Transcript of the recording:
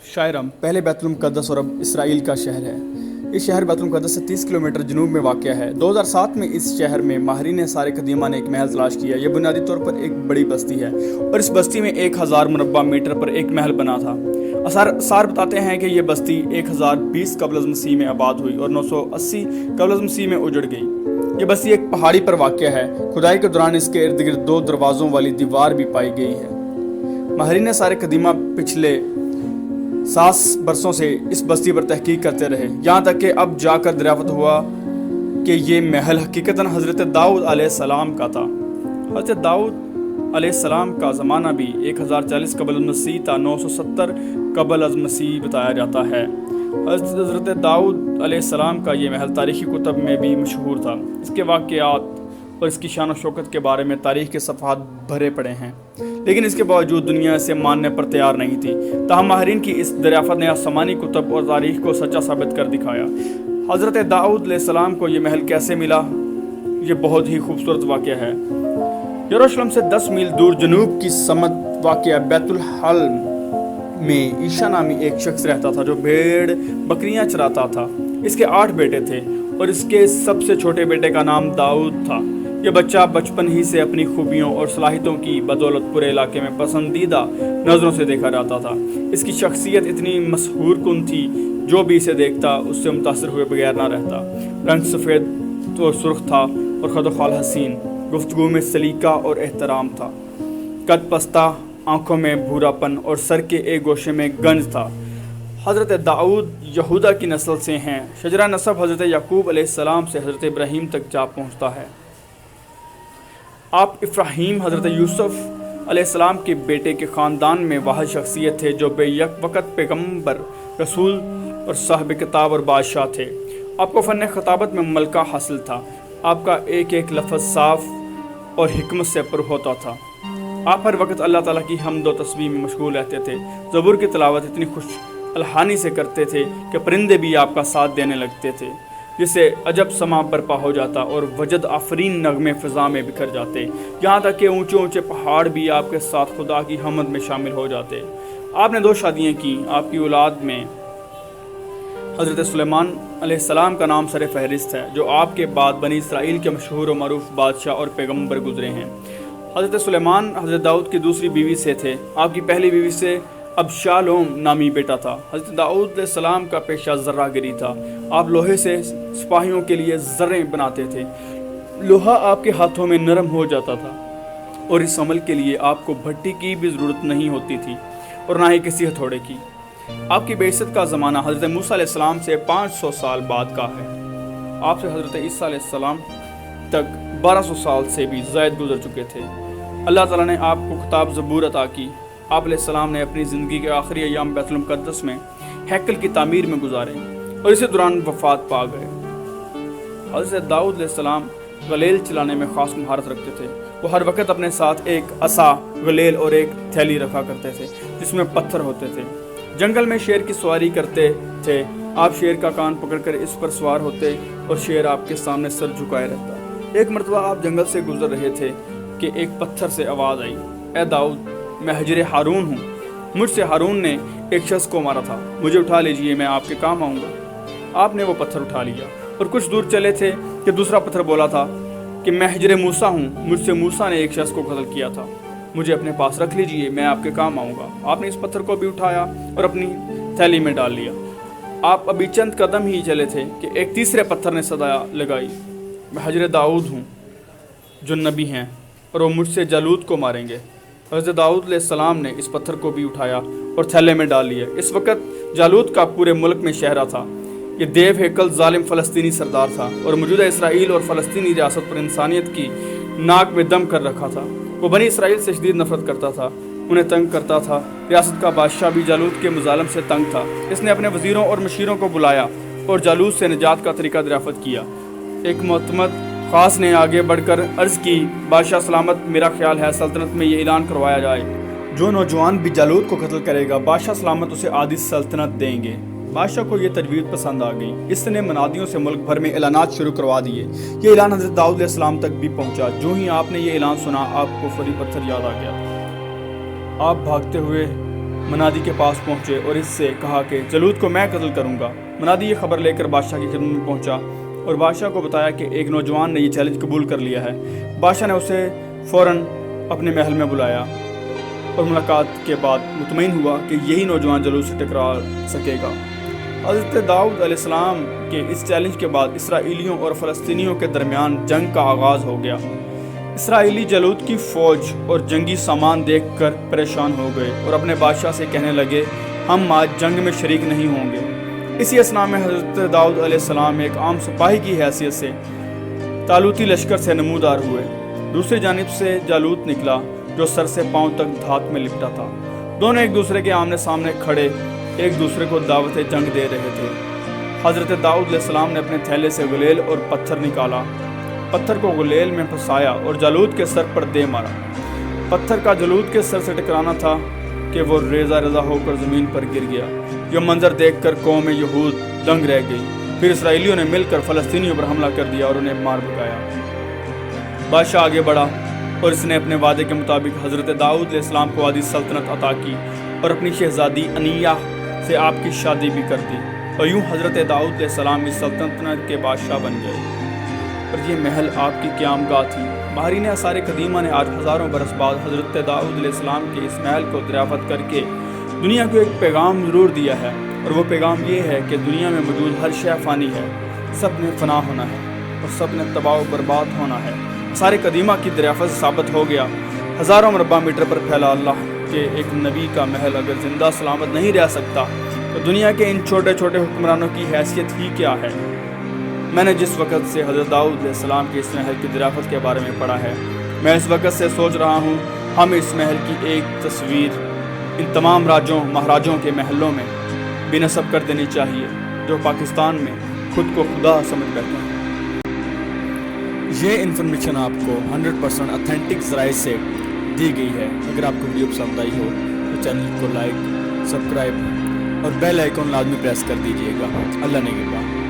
شاعرم پہلے بیت المقدس اور اب اسرائیل کا شہر ہے۔ یہ شہر بیت المقدس سے 30 کلومیٹر جنوب میں واقع ہے۔ 2007 میں اس شہر میں ماہرین سارے قدیمہ نے ایک محل تلاش کیا۔ یہ بنیادی طور پر ایک بڑی بستی ہے اور اس بستی میں 1000 مربع میٹر پر ایک محل بنا تھا۔ آثار بتاتے ہیں کہ یہ بستی 1020 قبل از مسیح میں آباد ہوئی اور 980 قبل از مسیح میں اجڑ گئی۔ یہ بستی ایک پہاڑی پر واقع ہے۔ کھدائی کے دوران اس کے ارد گرد 2 دروازوں والی دیوار بھی پائی گئی ہے۔ ماہرین سارے قدیمہ پچھلے 7 برسوں سے اس بستی پر تحقیق کرتے رہے، یہاں تک کہ اب جا کر دریافت ہوا کہ یہ محل حقیقتاً حضرت داؤد علیہ السلام کا تھا۔ حضرت داؤد علیہ السلام کا زمانہ بھی 1040 قبل مسیح تا 970 قبل از مسیح بتایا جاتا ہے۔ حضرت داؤد علیہ السلام کا یہ محل تاریخی کتب میں بھی مشہور تھا۔ اس کے واقعات اور اس کی شان و شوکت کے بارے میں تاریخ کے صفحات بھرے پڑے ہیں، لیکن اس کے باوجود دنیا اسے ماننے پر تیار نہیں تھی۔ تاہم ماہرین کی اس دریافت نے آسمانی کتب اور تاریخ کو سچا ثابت کر دکھایا۔ حضرت داؤد علیہ السلام کو یہ محل کیسے ملا؟ یہ بہت ہی خوبصورت واقعہ ہے۔ یروشلم سے 10 میل دور جنوب کی سمت واقع بیت الحلم میں عیشا نامی ایک شخص رہتا تھا جو بھیڑ بکریاں چراتا تھا۔ اس کے 8 بیٹے تھے اور اس کے سب سے چھوٹے بیٹے کا نام داؤد تھا۔ یہ بچہ بچپن ہی سے اپنی خوبیوں اور صلاحیتوں کی بدولت پورے علاقے میں پسندیدہ نظروں سے دیکھا جاتا تھا۔ اس کی شخصیت اتنی مسحور کن تھی، جو بھی اسے دیکھتا اس سے متاثر ہوئے بغیر نہ رہتا۔ رنگ سفید اور سرخ تھا اور خد و خال حسین، گفتگو میں سلیقہ اور احترام تھا۔ قد پستہ، آنکھوں میں بھورا پن اور سر کے ایک گوشے میں گنج تھا۔ حضرت داؤد یہودا کی نسل سے ہیں۔ شجرہ نسب حضرت یعقوب علیہ السلام سے حضرت ابراہیم تک جا پہنچتا ہے۔ آپ افراہیم حضرت یوسف علیہ السلام کے بیٹے کے خاندان میں واحد شخصیت تھے جو بے یک وقت پیغمبر، رسول اور صاحب کتاب اور بادشاہ تھے۔ آپ کو فن خطابت میں ملکہ حاصل تھا۔ آپ کا ایک ایک لفظ صاف اور حکمت سے پر ہوتا تھا۔ آپ ہر وقت اللہ تعالیٰ کی حمد و تسبیح میں مشغول رہتے تھے۔ زبور کی تلاوت اتنی خوش الحانی سے کرتے تھے کہ پرندے بھی آپ کا ساتھ دینے لگتے تھے، جس سے عجب سما برپا ہو جاتا اور وجد آفرین نغمے فضا میں بکھر جاتے، یہاں تک کہ اونچے اونچے پہاڑ بھی آپ کے ساتھ خدا کی حمد میں شامل ہو جاتے۔ آپ نے 2 شادیاں کی۔ آپ کی اولاد میں حضرت سلیمان علیہ السلام کا نام سر فہرست ہے، جو آپ کے بعد بنی اسرائیل کے مشہور و معروف بادشاہ اور پیغمبر گزرے ہیں۔ حضرت سلیمان حضرت داؤد کی دوسری بیوی سے تھے۔ آپ کی پہلی بیوی سے ابشالوم نامی بیٹا تھا۔ حضرت داؤد علیہ السلام کا پیشہ ذرہ گری تھا۔ آپ لوہے سے سپاہیوں کے لیے ذرے بناتے تھے۔ لوہا آپ کے ہاتھوں میں نرم ہو جاتا تھا اور اس عمل کے لیے آپ کو بھٹی کی بھی ضرورت نہیں ہوتی تھی اور نہ ہی کسی ہتھوڑے کی۔ آپ کی بعثت کا زمانہ حضرت موسیٰ علیہ السلام سے 500 سال بعد کا ہے۔ آپ سے حضرت عیسیٰ علیہ السلام تک 1200 سال سے بھی زائد گزر چکے تھے۔ اللہ تعالیٰ نے آپ کو خطاب زبور عطا کی۔ آپ علیہ السلام نے اپنی زندگی کے آخری ایام بیت المقدس میں ہیکل کی تعمیر میں گزارے اور اسی دوران وفات پا گئے۔ حضرت داؤد علیہ السلام غلیل چلانے میں خاص مہارت رکھتے تھے۔ وہ ہر وقت اپنے ساتھ ایک عصا، غلیل اور ایک تھیلی رکھا کرتے تھے جس میں پتھر ہوتے تھے۔ جنگل میں شیر کی سواری کرتے تھے۔ آپ شیر کا کان پکڑ کر اس پر سوار ہوتے اور شیر آپ کے سامنے سر جھکائے رہتا۔ ایک مرتبہ آپ جنگل سے گزر رہے تھے کہ ایک پتھر سے آواز آئی، اے داؤد، میں حجر ہارون ہوں، مجھ سے ہارون نے ایک شخص کو مارا تھا، مجھے اٹھا لیجئے، میں آپ کے کام آؤں گا۔ آپ نے وہ پتھر اٹھا لیا اور کچھ دور چلے تھے کہ دوسرا پتھر بولا تھا کہ میں حجر موسیٰ ہوں، مجھ سے موسیٰ نے ایک شخص کو قتل کیا تھا، مجھے اپنے پاس رکھ لیجئے، میں آپ کے کام آؤں گا۔ آپ نے اس پتھر کو بھی اٹھایا اور اپنی تھیلی میں ڈال لیا۔ آپ ابھی چند قدم ہی چلے تھے کہ ایک تیسرے پتھر نے صدا لگائی، میں حجر داؤد ہوں جو نبی ہیں اور وہ مجھ سے جالوت کو ماریں گے۔ حضرت داؤد علیہ السلام نے اس پتھر کو بھی اٹھایا اور تھیلے میں ڈال لیا۔ اس وقت جالوت کا پورے ملک میں شہرہ تھا۔ یہ دیو ہیکل ظالم فلسطینی سردار تھا اور موجودہ اسرائیل اور فلسطینی ریاست پر انسانیت کی ناک میں دم کر رکھا تھا۔ وہ بنی اسرائیل سے شدید نفرت کرتا تھا، انہیں تنگ کرتا تھا۔ ریاست کا بادشاہ بھی جالوت کے مظالم سے تنگ تھا۔ اس نے اپنے وزیروں اور مشیروں کو بلایا اور جالوت سے نجات کا طریقہ دریافت کیا۔ ایک معتمد خاص نے آگے بڑھ کر عرض کی، بادشاہ سلامت، میرا خیال ہے سلطنت میں یہ اعلان کروایا جائے، جو نوجوان بھی جالوت کو قتل کرے گا بادشاہ سلامت اسے آدھی سلطنت دیں گے۔ بادشاہ کو یہ تجویز پسند آ گئی۔ اس نے منادیوں سے ملک بھر میں اعلانات شروع کروا دیے۔ یہ اعلان حضرت داؤد علیہ السلام تک بھی پہنچا۔ جو ہی آپ نے یہ اعلان سنا، آپ کو فوری پتھر یاد آ گیا۔ آپ بھاگتے ہوئے منادی کے پاس پہنچے اور اس سے کہا کہ جالوت کو میں قتل کروں گا۔ منادی یہ خبر لے کر بادشاہ کی خدمت میں پہنچا اور بادشاہ کو بتایا کہ ایک نوجوان نے یہ چیلنج قبول کر لیا ہے۔ بادشاہ نے اسے فوراً اپنے محل میں بلایا اور ملاقات کے بعد مطمئن ہوا کہ یہی نوجوان جالوت سے ٹکرا سکے گا۔ حضرت داؤد علیہ السلام کے اس چیلنج کے بعد اسرائیلیوں اور فلسطینیوں کے درمیان جنگ کا آغاز ہو گیا۔ اسرائیلی جالوت کی فوج اور جنگی سامان دیکھ کر پریشان ہو گئے اور اپنے بادشاہ سے کہنے لگے ہم آج جنگ میں شریک نہیں ہوں گے۔ اسی اثناء میں حضرت داؤد علیہ السلام ایک عام سپاہی کی حیثیت سے طالوتی لشکر سے نمودار ہوئے۔ دوسری جانب سے جالوت نکلا جو سر سے پاؤں تک دھات میں لپٹا تھا۔ دونوں ایک دوسرے کے آمنے سامنے کھڑے ایک دوسرے کو دعوت جنگ دے رہے تھے۔ حضرت داؤد علیہ السلام نے اپنے تھیلے سے غلیل اور پتھر نکالا، پتھر کو غلیل میں پھنسایا اور جالوت کے سر پر دے مارا۔ پتھر کا جالوت کے سر سے ٹکرانا تھا کہ وہ ریزہ ریزہ ہو کر زمین پر گر گیا۔ یہ منظر دیکھ کر قوم یہود دنگ رہ گئی۔ پھر اسرائیلیوں نے مل کر فلسطینیوں پر حملہ کر دیا اور انہیں مار بھگایا۔ بادشاہ آگے بڑھا اور اس نے اپنے وعدے کے مطابق حضرت داؤد علیہ السلام کو آدھی سلطنت عطا کی اور اپنی شہزادی انیہ سے آپ کی شادی بھی کر دی، اور یوں حضرت داؤد علیہ السلام اس سلطنت کے بادشاہ بن گئے۔ اور یہ محل آپ کی قیام گاہ تھی۔ ماہرین آثار قدیمہ نے آج ہزاروں برس بعد حضرت داؤد علیہ السلام کے اس محل کو دریافت کر کے دنیا کو ایک پیغام ضرور دیا ہے، اور وہ پیغام یہ ہے کہ دنیا میں موجود ہر شے فانی ہے، سب نے فنا ہونا ہے اور سب نے تباہ و برباد ہونا ہے۔ آثار قدیمہ کی دریافت سے ثابت ہو گیا ہزاروں مربع میٹر پر پھیلا اللہ کے ایک نبی کا محل اگر زندہ سلامت نہیں رہ سکتا تو دنیا کے ان چھوٹے چھوٹے حکمرانوں کی حیثیت ہی کیا ہے۔ میں نے جس وقت سے حضرت داؤد علیہ السلام کے اس محل کی دریافت کے بارے میں پڑھا ہے، میں اس وقت سے سوچ رہا ہوں ہم اس محل کی ایک تصویر ان تمام راجوں مہاراجوں کے محلوں میں بھی نصب کر دینی چاہیے جو پاکستان میں خود کو خدا سمجھ بیٹھے ہیں۔ یہ انفارمیشن آپ کو 100% اتھینٹک ذرائع سے دی گئی ہے۔ اگر آپ کو ویڈیو پسند آئی ہو تو چینل کو لائک، سبسکرائب اور بیل آئیکن لازمی پریس کر دیجیے گا۔ اللہ نگہبان۔